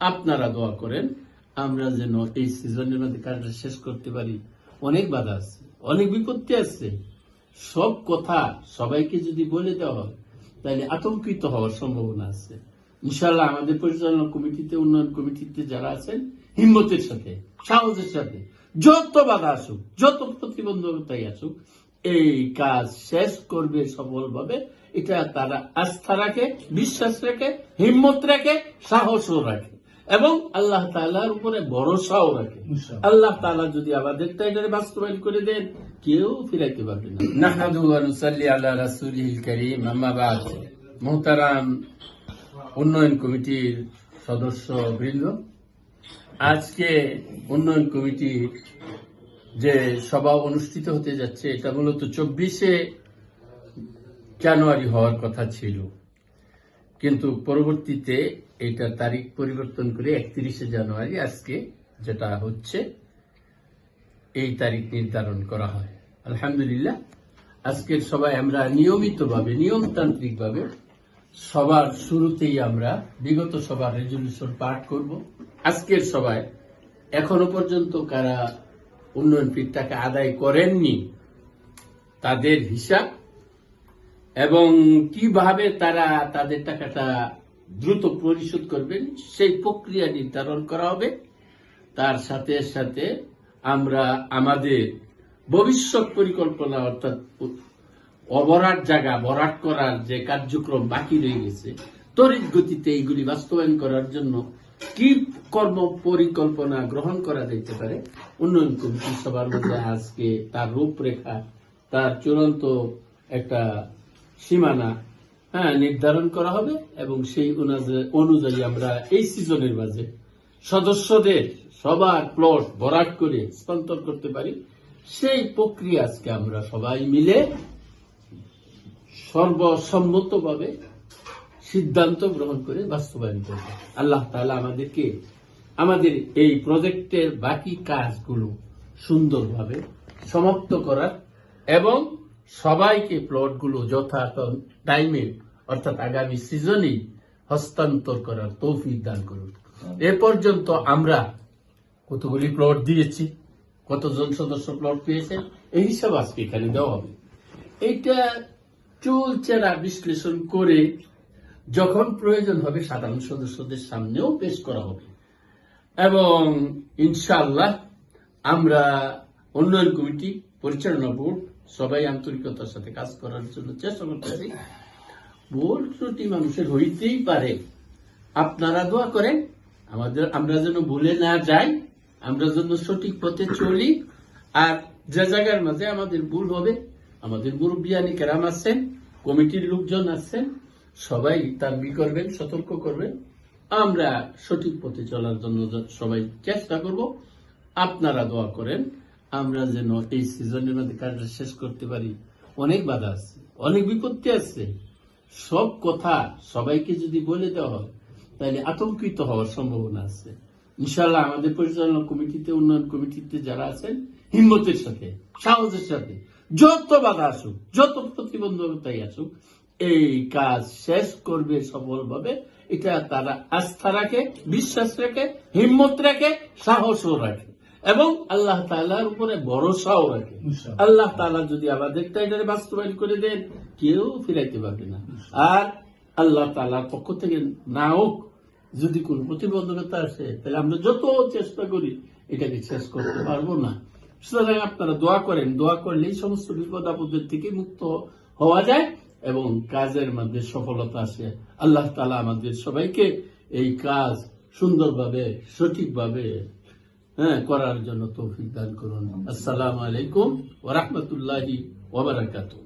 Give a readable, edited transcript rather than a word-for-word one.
আপনারা দোয়া করেন আমরা যেন এই সিজনের মধ্যে কাজটা শেষ করতে পারি। অনেক বাধা আছে, অনেক বিপত্তি আছে। সব কথা সবাইকে যদি বলে দেওয়া হয় তাহলে আতঙ্কিত হওয়ার সম্ভাবনা আছে। ইনশাআল্লাহ আমাদের পরিচালনা কমিটিতে, উন্নয়ন কমিটিতে যারা আছেন, হিম্মতের সাথে, সাহসের সাথে, যত বাধা আসুক, যত প্রতিবন্ধকতাই আসুক, এই কাজ শেষ করবে সফলভাবে। এটা তারা আস্থা রাখে, বিশ্বাস রাখে, হিম্মত রাখে, সাহসও রাখে এবং আল্লাহ তাআলার উপরে ভরসাও রাখে। আল্লাহ তাআলা যদি আমাদের টাইটারে বাস্তবায়ন করে দেন, কেউ ফিরাইতে পারবে না। নাহমাদুহু ওয়া নুসাল্লি আলা রাসূলিল কারীম, আম্মা বা'দ। মুহতারাম উন্নয়ন কমিটির সদস্য বৃন্দ, আজকে উন্নয়ন কমিটির যে সভা অনুষ্ঠিত হতে যাচ্ছে, এটা মূলত 24শে জানুয়ারি হওয়ার কথা ছিল, কিন্তু পরবর্তীতে এটা তারিখ পরিবর্তন করে 31শে জানুয়ারি আজকে যেটা হচ্ছে, এই তারিখ নির্ধারণ করা হয়। আলহামদুলিল্লাহ, আজকের সভায় আমরা নিয়মিতভাবে, নিয়মতান্ত্রিকভাবে সবার শুরুতেই আমরা বিগত সভার রেজলিউশন পাঠ করব। আজকের সভায় এখনো পর্যন্ত কারা উন্নয়ন ফির টাকা আদায় করেননি তাদের হিসাব এবং কিভাবে তারা তাদের টাকাটা দ্রুত পরিশোধ করবেন সেই প্রক্রিয়া নির্ধারণ করা হবে। তার সাথে সাথে আমরা আমাদের ভবিষ্যৎ পরিকল্পনা, অর্থাৎ অবরাট জায়গা ভরাট করার যে কার্যক্রম বাকি রয়ে গেছে, তড়িৎ গতিতে এইগুলি বাস্তবায়ন করার জন্য কি কর্ম পরিকল্পনা গ্রহণ করা যেতে পারে, উন্নয়ন কমিটি সবার মধ্যে আজকে তার রূপরেখা, তার চূড়ান্ত একটা সীমানা নির্ধারণ করা হবে এবং সেই অনুযায়ী আমরা এই সিজনের মাঝে সদস্যদের সবার প্লট ভরাট করে স্থানান্তর করতে পারি। সেই প্রক্রিয়া আজকে আমরা সবাই মিলে সর্বসম্মতভাবে সিদ্ধান্ত গ্রহণ করে বাস্তবায়ন করব। আল্লাহ তাআলা আমাদেরকে আমাদের এই প্রজেক্টের বাকি কাজগুলো সুন্দরভাবে সমাপ্ত করার এবং সবাইকে প্লটগুলো যথাযথ টাইমে, অর্থাৎ আগামী সিজনেই হস্তান্তর করার তৌফিক দান করুন। এ পর্যন্ত আমরা কতগুলি প্লট দিয়েছি, কতজন সদস্য প্লট পেয়েছেন, এই হিসাব আজকে এখানে দেওয়া হবে। এইটা চুলচেরা বিশ্লেষণ করে যখন প্রয়োজন হবে সাধারণ সদস্যদের সামনেও পেশ করা হবে এবং ইনশাআল্লাহ আমরা উন্নয়ন কমিটি, পরিচালনা বোর্ড সবাই আন্তরিকতার সাথে কাজ করার জন্য চেষ্টা করতেছি। ভুল ত্রুটি মানুষের হইতেই পারে, আপনারা দোয়া করেন আমরা যেন ভুলে না যাই, আমরা যেন সঠিক পথে চলি। আর যে জায়গার মাঝে আমাদের ভুল হবে, আমাদের মুরব্বিয়ানি কেরাম আছেন, কমিটির লোকজন আছেন, সবাই তানবি করবেন, সতর্ক করবেন। আমরা সঠিক পথে চলার জন্য সবাই চেষ্টা করব। আপনারা দোয়া করেন আমরা যেন এই সিজনের মধ্যে কাজটা শেষ করতে পারি। অনেক বাধা আছে, অনেক বিপত্তি আছে। সব কথা সবাইকে যদি বলে দেওয়া হয় তাহলে আতঙ্কিত হওয়ার সম্ভাবনা আছে। ইনশাআল্লাহ আমাদের পরিচালনা কমিটিতে, উন্নয়ন কমিটিতে যারা আছেন, হিম্মতের সাথে, সাহসের সাথে, যত বাধা আসুক, যত প্রতিবন্ধকতাই আসুক, এই কাজ শেষ করবে সফলভাবে। এটা তারা আস্থা রাখে, বিশ্বাস রাখে, হিম্মত রাখে, সাহসও রাখে এবং আল্লাহ তাআলার উপরে ভরসাও রাখে। আল্লাহ তাআলা যদি আমাদের টাইটারে বাস্তবায়ন করে দেন, কেউ ফিরাইতে পারবে না। আর আল্লাহ তাআলার পক্ষ থেকে না হোক যদি কোন প্রতিবন্ধকতা আসে, তাহলে আমরা যত চেষ্টা করি এটাকে শেষ করতে পারবো না। সুতরাং আপনারা দোয়া করেন, দোয়া করলেই সমস্ত বিপদ আপদের থেকে মুক্ত হওয়া যায় এবং কাজের মধ্যে সফলতা আসে। আল্লাহ তাআলা আমাদের সবাইকে এই কাজ সুন্দরভাবে, সঠিকভাবে করার জন্য তৌফিক দান করুন। আসসালামু আলাইকুম ওয়া রাহমাতুল্লাহি ওয়া বারাকাতুহু।